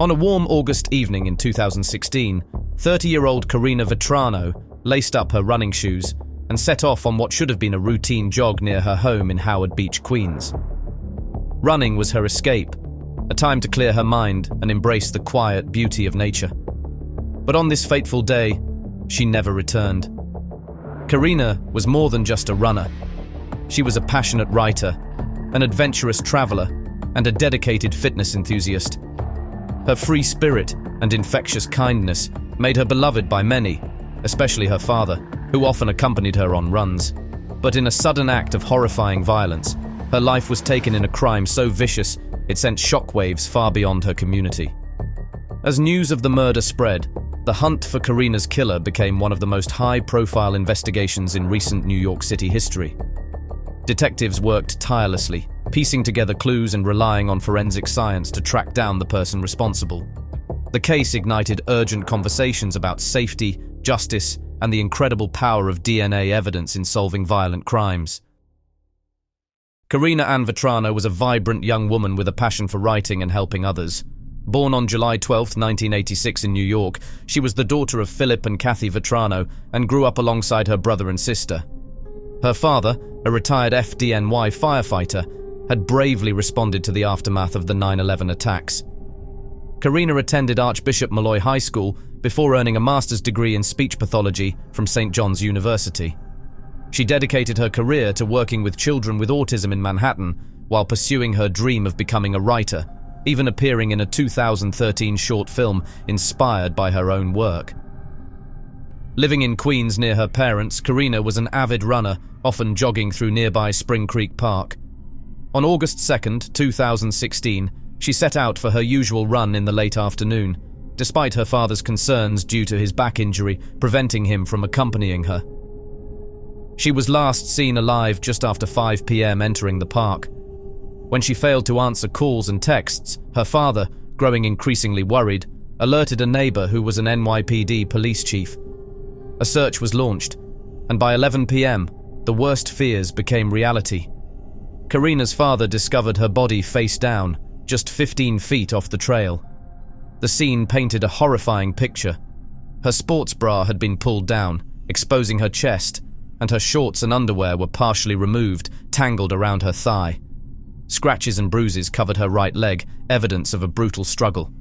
On a warm August evening in 2016, 30-year-old Karina Vetrano laced up her running shoes and set off on what should have been a routine jog near her home in Howard Beach, Queens. Running was her escape, a time to clear her mind and embrace the quiet beauty of nature. But on this fateful day, she never returned. Karina was more than just a runner. She was a passionate writer, an adventurous traveler, and a dedicated fitness enthusiast. Her free spirit and infectious kindness made her beloved by many, especially her father, who often accompanied her on runs. But in a sudden act of horrifying violence, her life was taken in a crime so vicious it sent shockwaves far beyond her community. As news of the murder spread, the hunt for Karina's killer became one of the most high-profile investigations in recent New York City history. Detectives worked tirelessly, piecing together clues and relying on forensic science to track down the person responsible. The case ignited urgent conversations about safety, justice, and the incredible power of DNA evidence in solving violent crimes. Karina Ann Vetrano was a vibrant young woman with a passion for writing and helping others. Born on July 12, 1986 in New York, she was the daughter of Philip and Kathy Vetrano and grew up alongside her brother and sister. Her father, a retired FDNY firefighter, had bravely responded to the aftermath of the 9/11 attacks. Karina attended Archbishop Molloy High School before earning a master's degree in speech pathology from St. John's University. She dedicated her career to working with children with autism in Manhattan while pursuing her dream of becoming a writer, even appearing in a 2013 short film inspired by her own work. Living in Queens near her parents, Karina was an avid runner, often jogging through nearby Spring Creek Park. On August 2, 2016, she set out for her usual run in the late afternoon, despite her father's concerns due to his back injury preventing him from accompanying her. She was last seen alive just after 5 p.m. entering the park. When she failed to answer calls and texts, her father, growing increasingly worried, alerted a neighbor who was an NYPD police chief. A search was launched, and by 11 p.m., the worst fears became reality. Karina's father discovered her body face down, just 15 feet off the trail. The scene painted a horrifying picture. Her sports bra had been pulled down, exposing her chest, and her shorts and underwear were partially removed, tangled around her thigh. Scratches and bruises covered her right leg, evidence of a brutal struggle.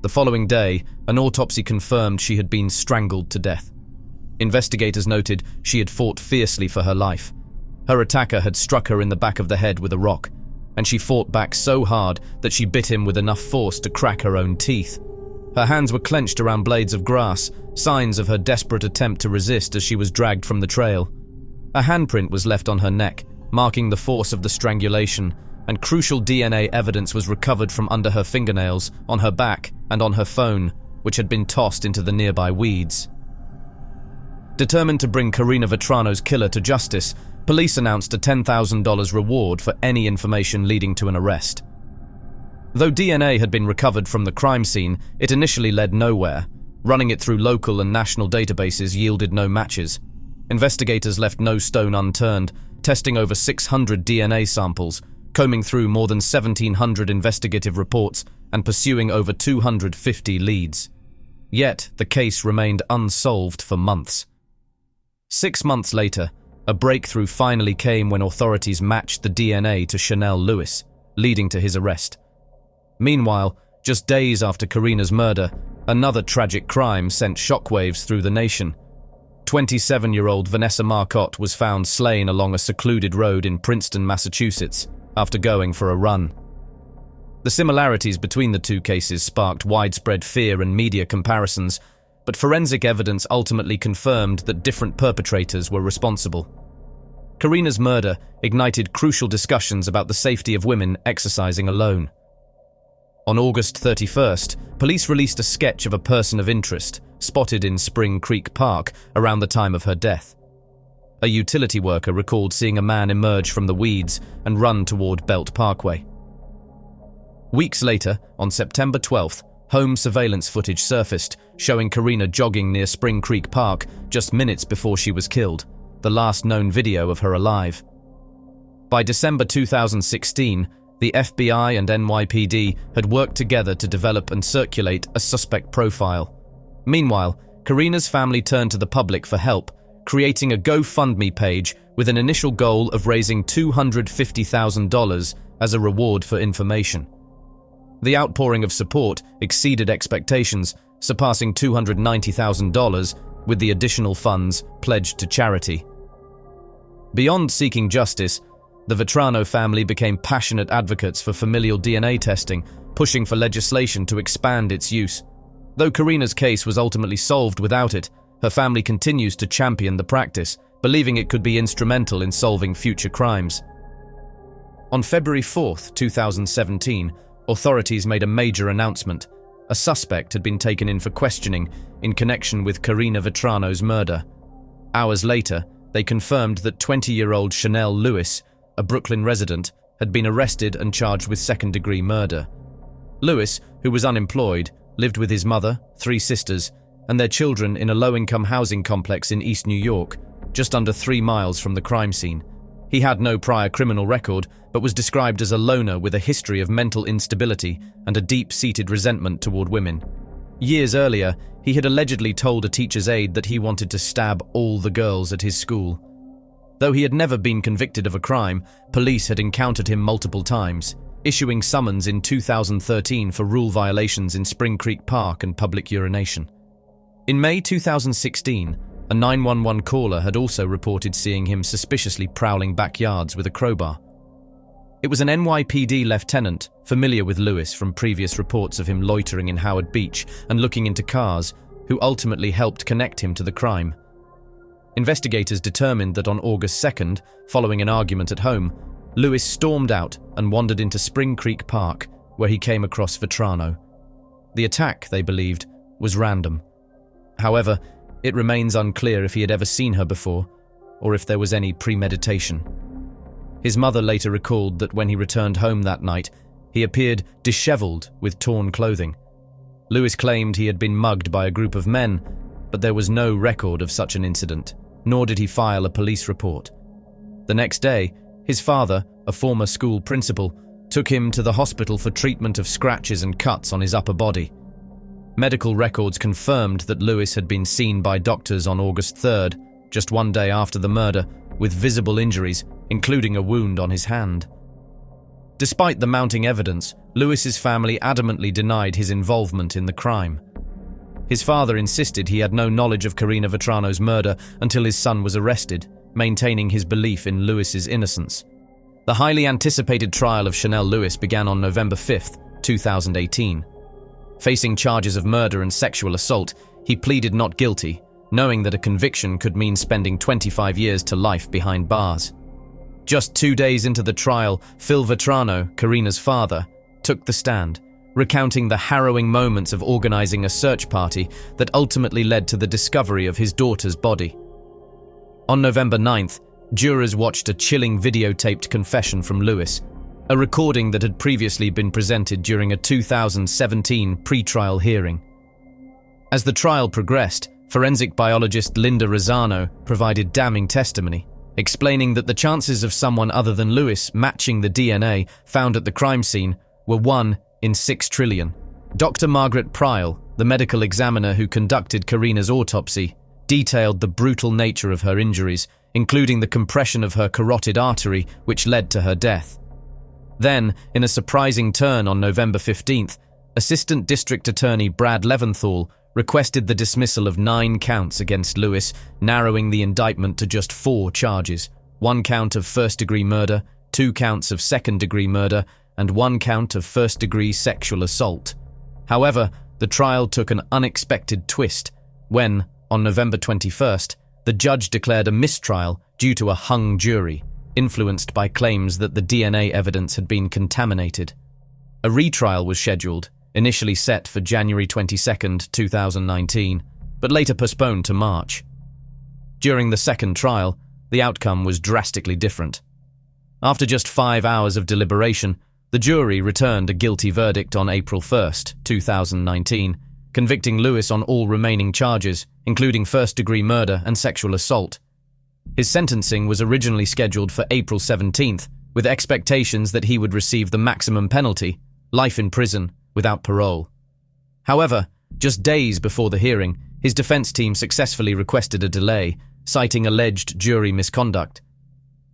The following day, an autopsy confirmed she had been strangled to death. Investigators noted she had fought fiercely for her life. Her attacker had struck her in the back of the head with a rock, and she fought back so hard that she bit him with enough force to crack her own teeth. Her hands were clenched around blades of grass, signs of her desperate attempt to resist as she was dragged from the trail. A handprint was left on her neck, marking the force of the strangulation, and crucial DNA evidence was recovered from under her fingernails, on her back, and on her phone, which had been tossed into the nearby weeds. Determined to bring Karina Vetrano's killer to justice, police announced a $10,000 reward for any information leading to an arrest. Though DNA had been recovered from the crime scene, it initially led nowhere. Running it through local and national databases yielded no matches. Investigators left no stone unturned, testing over 600 DNA samples, combing through more than 1,700 investigative reports, and pursuing over 250 leads. Yet, the case remained unsolved for months. 6 months later, a breakthrough finally came when authorities matched the DNA to Chanel Lewis, leading to his arrest. Meanwhile, just days after Karina's murder, another tragic crime sent shockwaves through the nation. 27-year-old Vanessa Marcotte was found slain along a secluded road in Princeton, Massachusetts, after going for a run. The similarities between the two cases sparked widespread fear and media comparisons, but forensic evidence ultimately confirmed that different perpetrators were responsible. Karina's murder ignited crucial discussions about the safety of women exercising alone. On August 31st, police released a sketch of a person of interest spotted in Spring Creek Park around the time of her death. A utility worker recalled seeing a man emerge from the weeds and run toward Belt Parkway. Weeks later, on September 12th, home surveillance footage surfaced, showing Karina jogging near Spring Creek Park just minutes before she was killed, the last known video of her alive. By December 2016, The FBI and NYPD had worked together to develop and circulate a suspect profile. Meanwhile, Karina's family turned to the public for help, creating a GoFundMe page with an initial goal of raising $250,000 as a reward for information. The outpouring of support exceeded expectations, surpassing $290,000, with the additional funds pledged to charity. Beyond seeking justice, the Vetrano family became passionate advocates for familial DNA testing, pushing for legislation to expand its use. Though Karina's case was ultimately solved without it, her family continues to champion the practice, believing it could be instrumental in solving future crimes. On February 4, 2017, authorities made a major announcement. A suspect had been taken in for questioning in connection with Karina Vetrano's murder. Hours later, they confirmed that 20-year-old Chanel Lewis, a Brooklyn resident, had been arrested and charged with second-degree murder. Lewis, who was unemployed, lived with his mother, 3 sisters, and their children in a low-income housing complex in East New York, just under 3 miles from the crime scene. He had no prior criminal record, but was described as a loner with a history of mental instability and a deep-seated resentment toward women. Years earlier, he had allegedly told a teacher's aide that he wanted to stab all the girls at his school. Though he had never been convicted of a crime, police had encountered him multiple times, issuing summons in 2013 for rule violations in Spring Creek Park and public urination. In May 2016, a 911 caller had also reported seeing him suspiciously prowling backyards with a crowbar. It was an NYPD lieutenant, familiar with Lewis from previous reports of him loitering in Howard Beach and looking into cars, who ultimately helped connect him to the crime. Investigators determined that on August 2nd, following an argument at home, Lewis stormed out and wandered into Spring Creek Park, where he came across Vetrano. The attack, they believed, was random. However, it remains unclear if he had ever seen her before, or if there was any premeditation. His mother later recalled that when he returned home that night, he appeared disheveled with torn clothing. Lewis claimed he had been mugged by a group of men, but there was no record of such an incident, nor did he file a police report. The next day, his father, a former school principal, took him to the hospital for treatment of scratches and cuts on his upper body. Medical records confirmed that Lewis had been seen by doctors on August 3rd, just one day after the murder, with visible injuries, including a wound on his hand. Despite the mounting evidence, Lewis's family adamantly denied his involvement in the crime. His father insisted he had no knowledge of Karina Vetrano's murder until his son was arrested, maintaining his belief in Lewis's innocence. The highly anticipated trial of Chanel Lewis began on November 5, 2018. Facing charges of murder and sexual assault, he pleaded not guilty, knowing that a conviction could mean spending 25 years to life behind bars. Just 2 days into the trial, Phil Vetrano, Karina's father, took the stand, recounting the harrowing moments of organizing a search party that ultimately led to the discovery of his daughter's body. On November 9th, jurors watched a chilling videotaped confession from Lewis, a recording that had previously been presented during a 2017 pre-trial hearing. As the trial progressed, forensic biologist Linda Rosano provided damning testimony, explaining that the chances of someone other than Lewis matching the DNA found at the crime scene were 1 in 6 trillion. Dr. Margaret Prial, the medical examiner who conducted Karina's autopsy, detailed the brutal nature of her injuries, including the compression of her carotid artery, which led to her death. Then, in a surprising turn on November 15th, Assistant District Attorney Brad Leventhal requested the dismissal of 9 counts against Lewis, narrowing the indictment to just 4 charges: 1 count of first-degree murder, 2 counts of second-degree murder, and 1 count of first-degree sexual assault. However, the trial took an unexpected twist when, on November 21st, the judge declared a mistrial due to a hung jury, influenced by claims that the DNA evidence had been contaminated. A retrial was scheduled, initially set for January 22, 2019, but later postponed to March. During the second trial, the outcome was drastically different. After just 5 hours of deliberation, the jury returned a guilty verdict on April 1, 2019, convicting Lewis on all remaining charges, including first-degree murder and sexual assault. His sentencing was originally scheduled for April 17th, with expectations that he would receive the maximum penalty, life in prison, without parole. However, just days before the hearing, his defense team successfully requested a delay, citing alleged jury misconduct.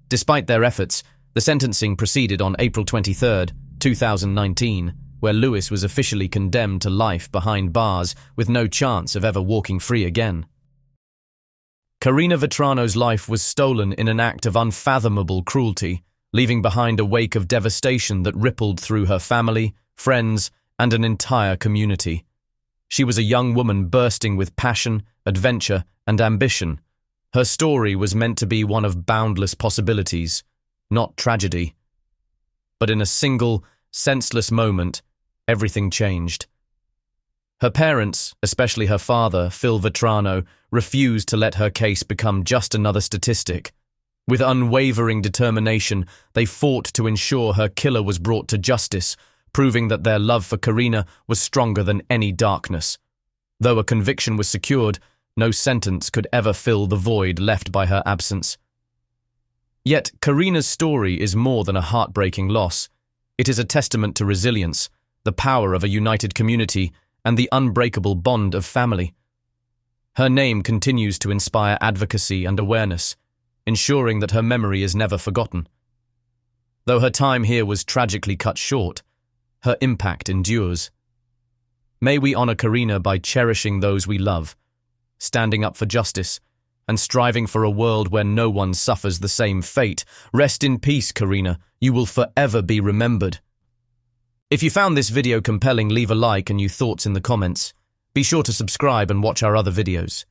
Despite their efforts, the sentencing proceeded on April 23, 2019, where Lewis was officially condemned to life behind bars with no chance of ever walking free again. Karina Vetrano's life was stolen in an act of unfathomable cruelty, leaving behind a wake of devastation that rippled through her family, friends, and an entire community. She was a young woman bursting with passion, adventure, and ambition. Her story was meant to be one of boundless possibilities, not tragedy. But in a single, senseless moment, everything changed. Her parents, especially her father, Phil Vetrano, refused to let her case become just another statistic. With unwavering determination, they fought to ensure her killer was brought to justice, proving that their love for Karina was stronger than any darkness. Though a conviction was secured, no sentence could ever fill the void left by her absence. Yet, Karina's story is more than a heartbreaking loss. It is a testament to resilience, the power of a united community, and the unbreakable bond of family. Her name continues to inspire advocacy and awareness, ensuring that her memory is never forgotten. Though her time here was tragically cut short, her impact endures. May we honor Karina by cherishing those we love, standing up for justice, and striving for a world where no one suffers the same fate. Rest in peace, Karina. You will forever be remembered. If you found this video compelling, leave a like and your thoughts in the comments. Be sure to subscribe and watch our other videos.